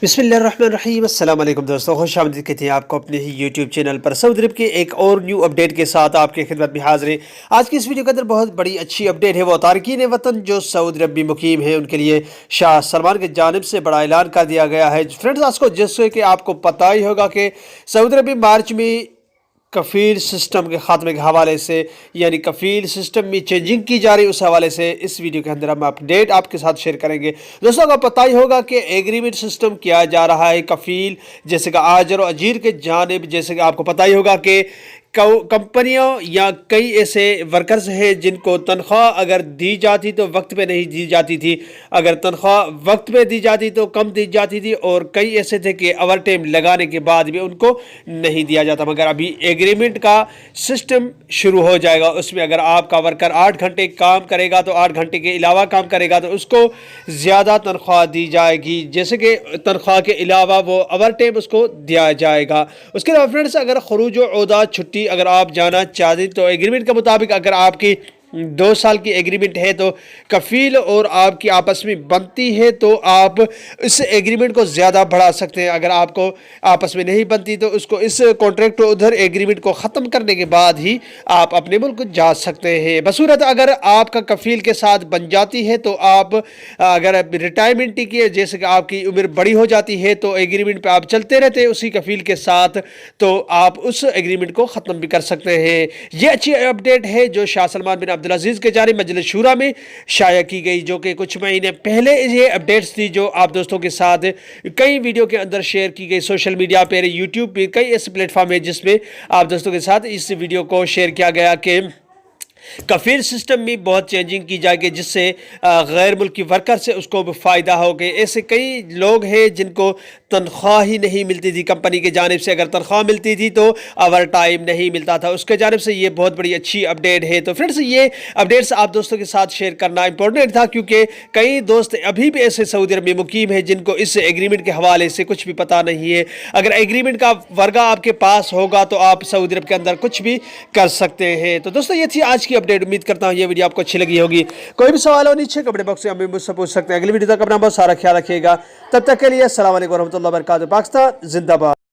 बिस्मिल्लाहिर्रहमानिर्रहीम। अस्सलाम वालेकुम दोस्तों, खुश आमदीद कहते हैं आपको अपने ही यूट्यूब चैनल पर। सऊदी अरब के एक और न्यू अपडेट के साथ आपकी खिदमत में हाजिर है। आज की इस वीडियो के अंदर बहुत बड़ी अच्छी अपडेट है। वो तारकीन वतन जो सऊदी अरब में मुकीम है उनके लिए शाह सलमान की जानिब से बड़ा ऐलान कर दिया गया है। फ्रेंड्स, आज को जैसे कि आपको पता ही होगा कि सऊदी अरब में मार्च में कफ़ील सिस्टम के ख़ात्मे के हवाले से, यानी कफ़ील सिस्टम में चेंजिंग की जा रही, उस हवाले से इस वीडियो के अंदर हम अपडेट आपके साथ शेयर करेंगे। दोस्तों को पता ही होगा कि एग्रीमेंट सिस्टम किया जा रहा है कफ़ील, जैसे कि आजर और अजीर के जानिब। जैसे कि आपको पता ही होगा कि कंपनियों या कई ऐसे वर्कर्स हैं जिनको तनख्वाह अगर दी जाती तो वक्त पे नहीं दी जाती थी, अगर तनख्वाह वक्त पे दी जाती तो कम दी जाती थी, और कई ऐसे थे कि ओवर टाइम लगाने के बाद भी उनको नहीं दिया जाता। मगर अभी एग्रीमेंट का सिस्टम शुरू हो जाएगा। उसमें अगर आपका वर्कर 8 घंटे काम करेगा तो 8 घंटे के अलावा काम करेगा तो उसको ज़्यादा तनख्वाह दी जाएगी, जैसे कि तनख्वाह के अलावा वो ओवर टाइम उसको दिया जाएगा। उसके अलावा फ्रेंड्स, अगर खरूज ओदा छुट्टी अगर आप जाना चाहते तो एग्रीमेंट के मुताबिक अगर आपकी 2 साल की एग्रीमेंट है तो कफ़ील और आपकी आपस में बनती है तो आप इस एग्रीमेंट को ज़्यादा बढ़ा सकते हैं। अगर आपको आपस में नहीं बनती तो उसको इस कॉन्ट्रैक्ट उधर एग्रीमेंट को ख़त्म करने के बाद ही आप अपने मुल्क जा सकते हैं। बसूरत अगर आपका कफ़ील के साथ बन जाती है तो आप अगर रिटायरमेंट की, जैसे कि आपकी उम्र बड़ी हो जाती है तो एग्रीमेंट पर आप चलते रहते हैं उसी कफ़ील के साथ, तो आप उस एग्रीमेंट को ख़त्म भी कर सकते हैं। ये अच्छी अपडेट है जो शाह सलमान बिन अब्दुल अजीज के जानिब मजलिस शूरा में शाया की गई, जो कि कुछ महीने पहले ये अपडेट्स थी जो आप दोस्तों के साथ कई वीडियो के अंदर शेयर की गई। सोशल मीडिया पर, यूट्यूब पे कई ऐसे प्लेटफॉर्म है जिसमें आप दोस्तों के साथ इस वीडियो को शेयर किया गया कि कफ़ील सिस्टम में बहुत चेंजिंग की जाएगी, जिससे गैर मुल्की वर्कर से उसको भी फ़ायदा हो गया। ऐसे कई लोग हैं जिनको तनख्वाह ही नहीं मिलती थी कंपनी के जानिब से, अगर तनख्वाह मिलती थी तो ओवर टाइम नहीं मिलता था, उसके जानिब से ये बहुत बड़ी अच्छी अपडेट है। तो फ्रेंड्स, ये अपडेट्स आप दोस्तों के साथ शेयर करना इंपॉर्टेंट था, क्योंकि कई दोस्त अभी भी ऐसे सऊदी अरब में मुकीम है जिनको इस एग्रीमेंट के हवाले से कुछ भी पता नहीं है। अगर एग्रीमेंट का वर्गा आपके पास होगा तो आप सऊदी अरब के अंदर कुछ भी कर सकते हैं। तो दोस्तों, ये थी आज की अपडेट। उम्मीद करता हूँ ये वीडियो आपको अच्छी लगी होगी। कोई भी सवाल हो नीचे कमेंट बॉक्स में हमें मुझसे पूछ सकते हैं। अगली वीडियो तक अपना बहुत सारा ख्याल रखिएगा। तब तक के लिए अस्सलाम वालेकुम रहमतुल्लाहि व बरकातहू। पाकिस्तान जिंदाबाद।